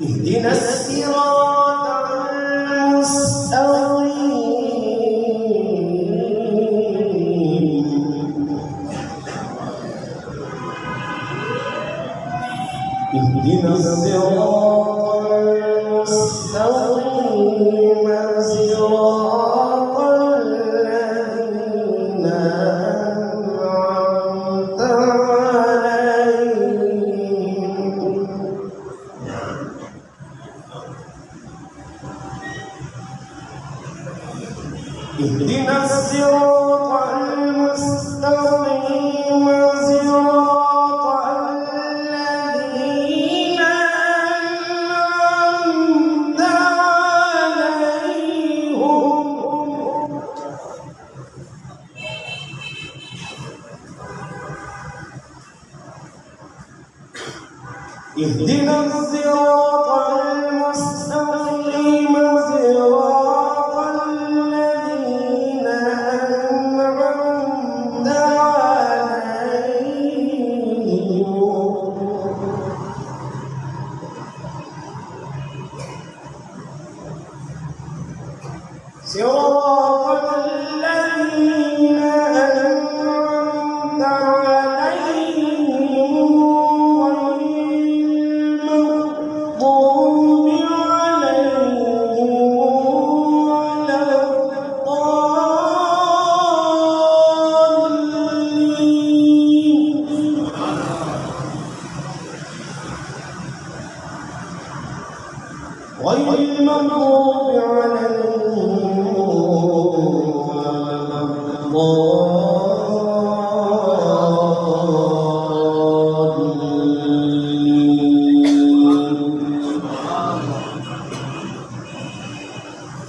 اهدنا الصراط المستقيم اهدنا الصراط المستقيم صراط الذين أنعمت عليهم اهدنا الصراط المستقيم صراط الذين أنعمت عليهم اهدنا الصراط المستقيم صراط الذين أنعمت عليهم صراط الذين أنعمت عليهم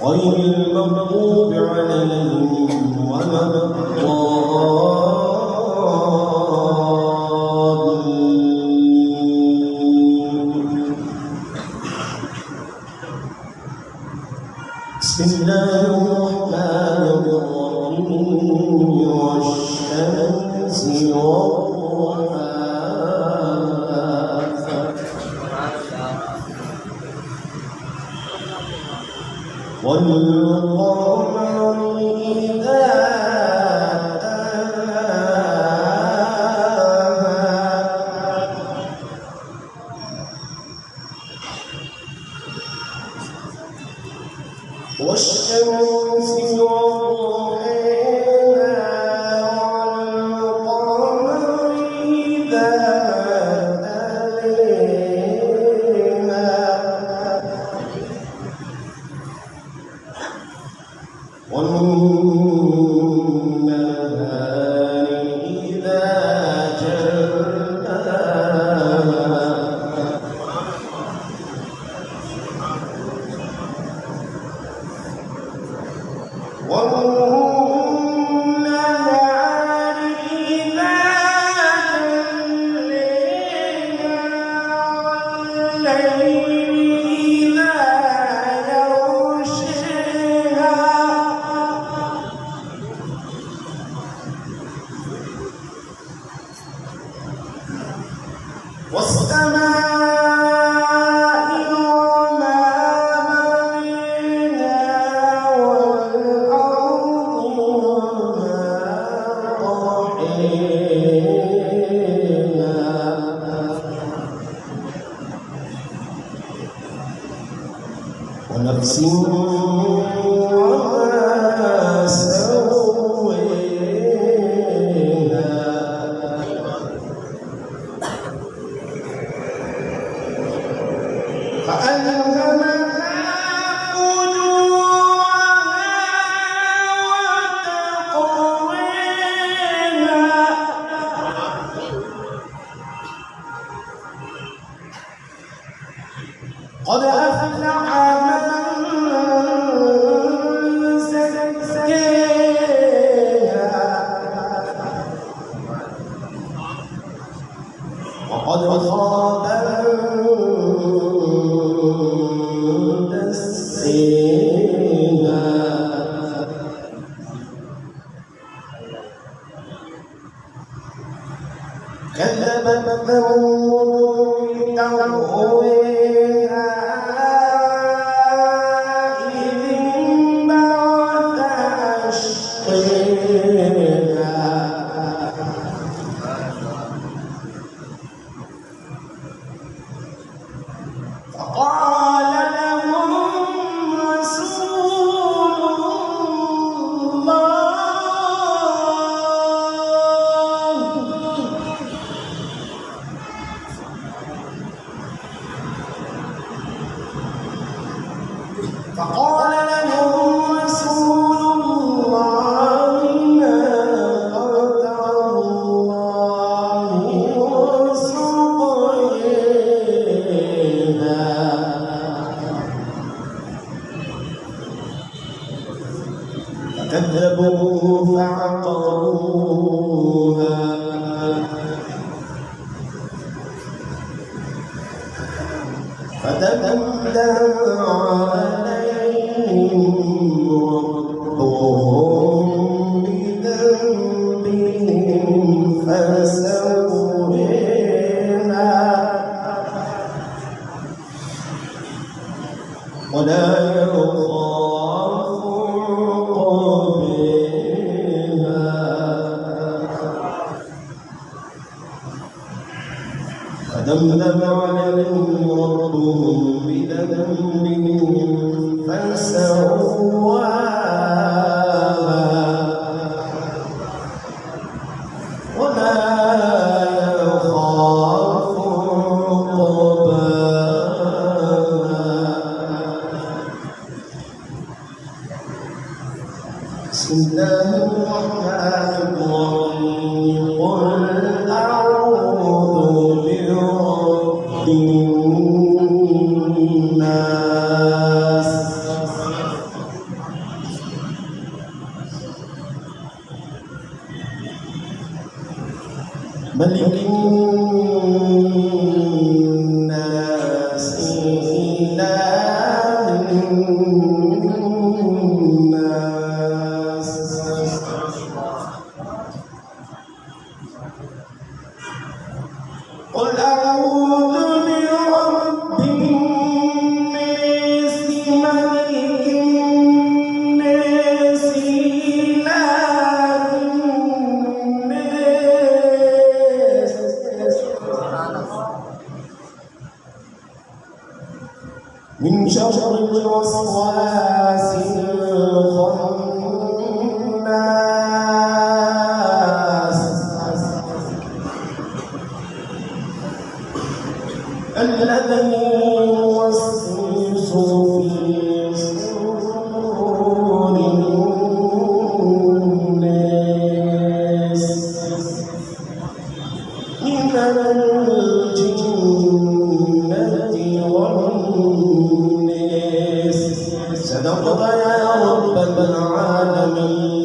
غير المغضوب عليهم ولا الضالين. بسم الله الرحمن الرحيم والشمس والضحاها والقمر إذا والسماء وما بنيناها والأرض وما طحيناها ونفس وما سويناها فألهمها فجورها وتقواها قد أفلح من زكاها وقد خاب من دساها كذبت ثمود بتغويها إذ انبعث أشقاها فقال لهم رسول الله ناقة الله وسقياها فكذبوه فعقروها فدمدم عليهم ربهم بذنبهم فسويها ولا يخاف عقباها فدمدم عليهم ربهم بذنبهم فسواها ولا يخاف عقباها بسم الله الرحمن الرحيم قل أعوذ برب الناس ملك الناس إله الناس قل أعوذ برب الناس ملك الناس إله الناس من شر الوسواس الخناس الذي يوسوس في صدور الناس من الجنة والناس صدقت يا رب العالمين.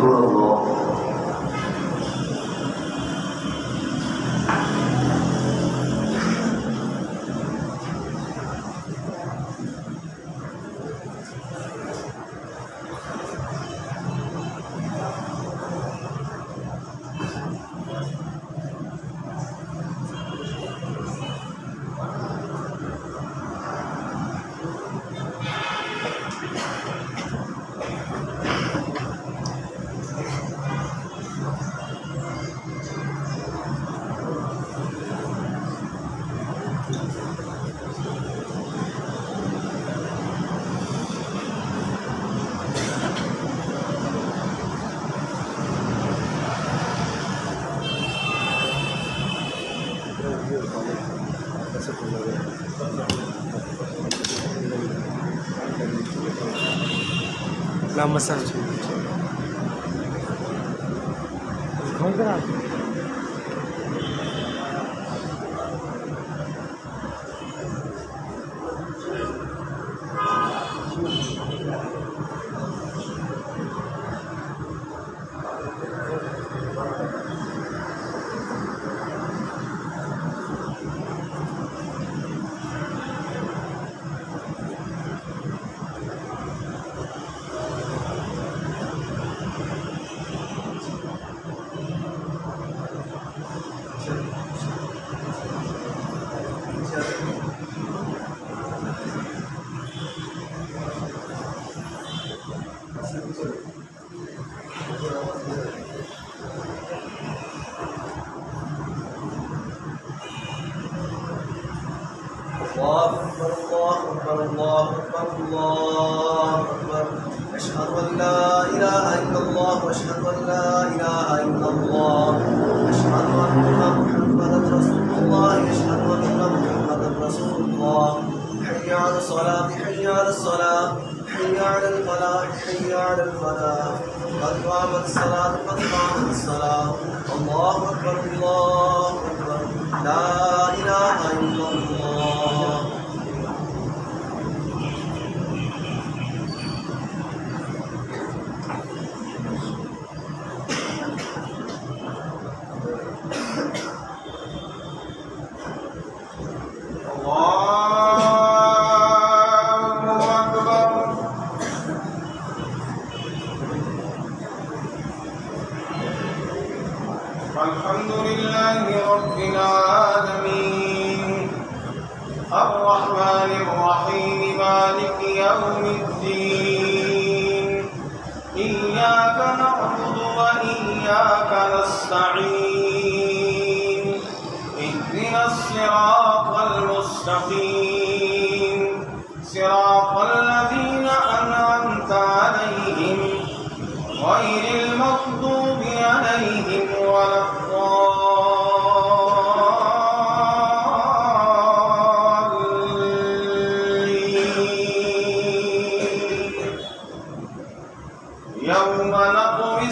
رسول الله. Lama saja. Kau berapa? الله أكبر الله أكبر الله أكبر الله أكبر أشهد أن لا إله إلا الله وأشهد أن لا إله إلا الله أشهد أن محمدا رسول الله أشهد أن محمدا رسول الله حي على الصلاة حي على الصلاة حي على الفلاح حي على الفلاح قد قامت الصلاة قد قامت الصلاة الله أكبر الله أكبر لا إله إلا الله. الحمد لله رب العالمين الرحمن الرحيم مالك يوم الدين إياك نعبد وإياك نستعين اهدنا الصراط المستقيم صراط الذين أنعمت عليهم غير المغضوب عليهم ولا الضالين يوم نطوي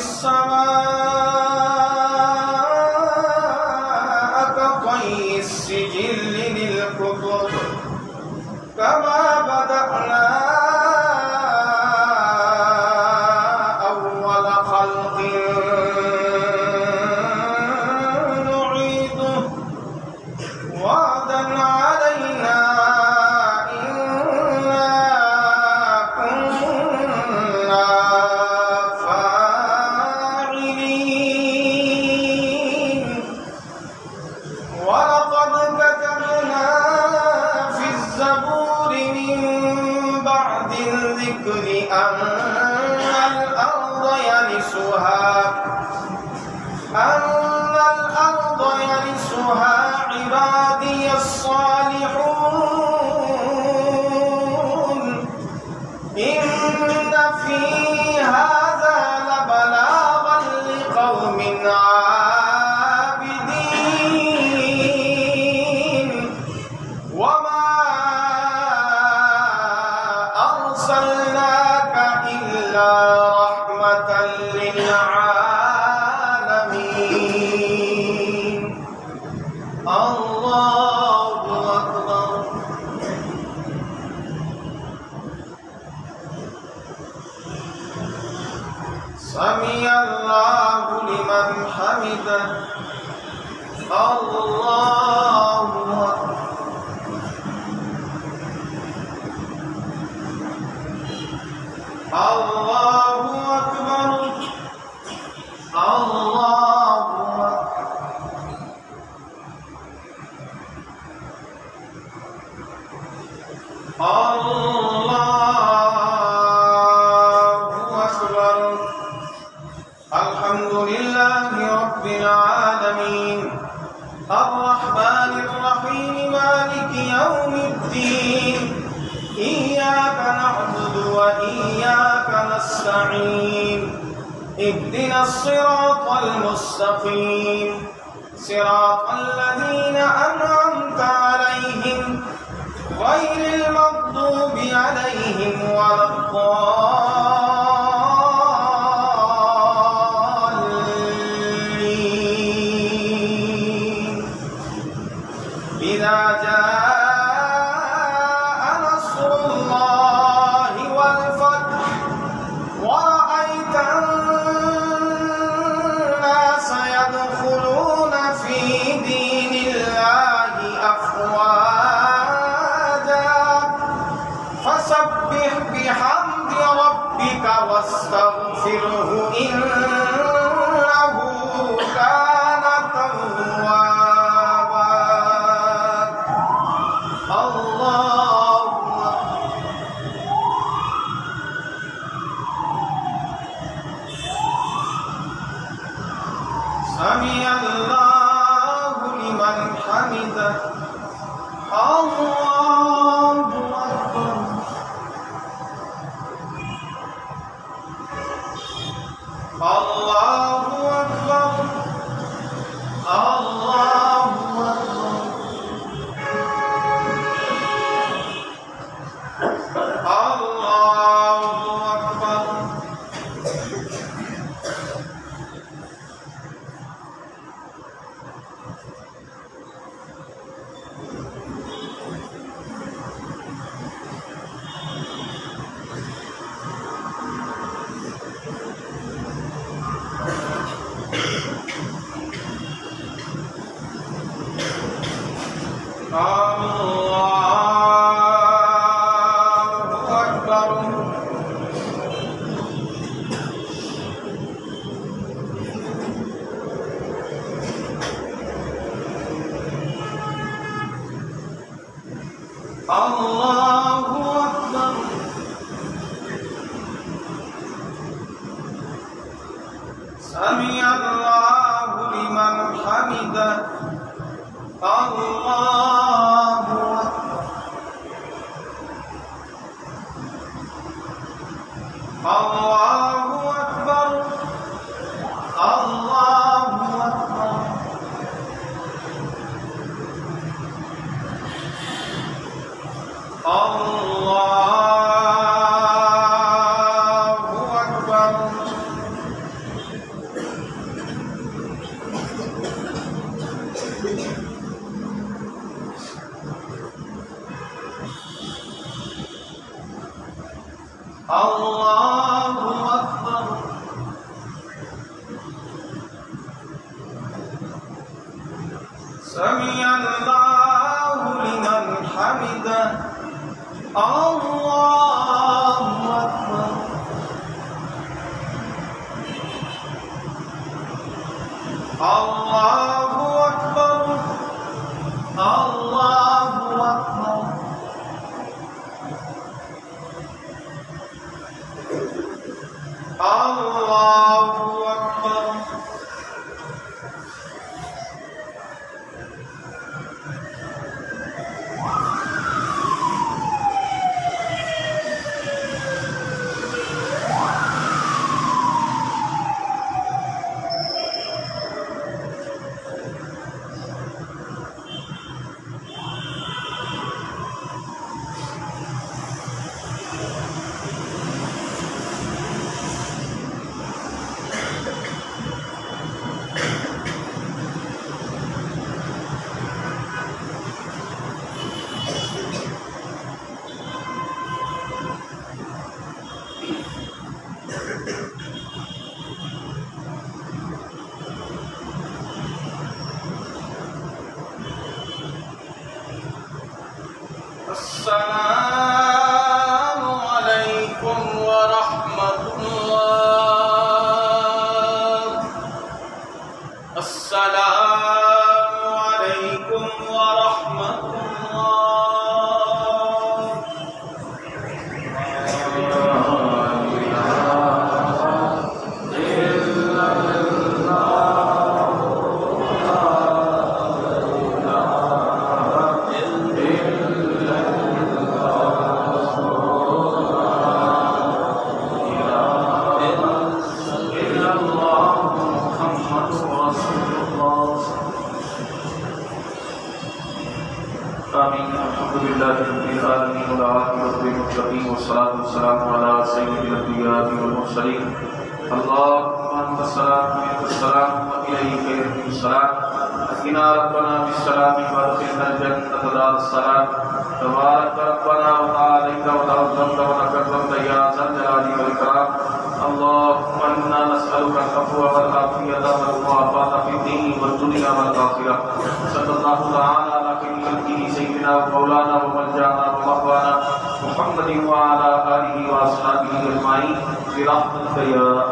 السماء كطي السجل للكتب كما بدأنا أن الأرض يرثها عبادي الصالحون إن في هذا لبلاغا لقوم عابدين وما أرسلناك إلا رحمة للعالمين. الله أكبر. سمع الله لمن حمده الله أكبر الله أكبر الله أكبر الحمد لله رب العالمين الرحمن الرحيم مالك يوم الدين إياك نعبد وإياك نستعين اهدنا الصراط المستقيم صراط الذين أنعمت عليهم غير المغضوب عليهم ولا الضالين إذا جاء نصر الله والفتح ورأيت الناس يدخلون في دين الله أفواجا فسبح بحمد ربك واستغفره إنه كان توابا الله سمع الله لمن حمده الله أكبر الله أكبر الله أكبر الله أكبر الله أكبر الله أكبر سمع الله لمن حمده الله أكبر الله أكبر الله أكبر الله أكبر الله أكبر سمع الله لمن حمده الله أكبر الله أكبر الله أكبر الله أكبر المتقين والصلاة والسلام على سيد الأنبياء والمرسلين اللهم أنت السلام ومنك السلام وإليك يرجع السلام أسقنا ربنا بالسلام وادخلنا الجنة دار السلام تبارك ربنا وتعاليك وتعظمت وتكرمت يا ذا الجلال والإكرام اللهم إنا نسألك العفو والعافية والمعافاة في الدين والدنيا والآخرة صلى الله تعالى على خير خلقه سيدنا ومولانا وملجأنا ومأوانا محمد وعلى آله وأصحابه أجمعين برحمتك يا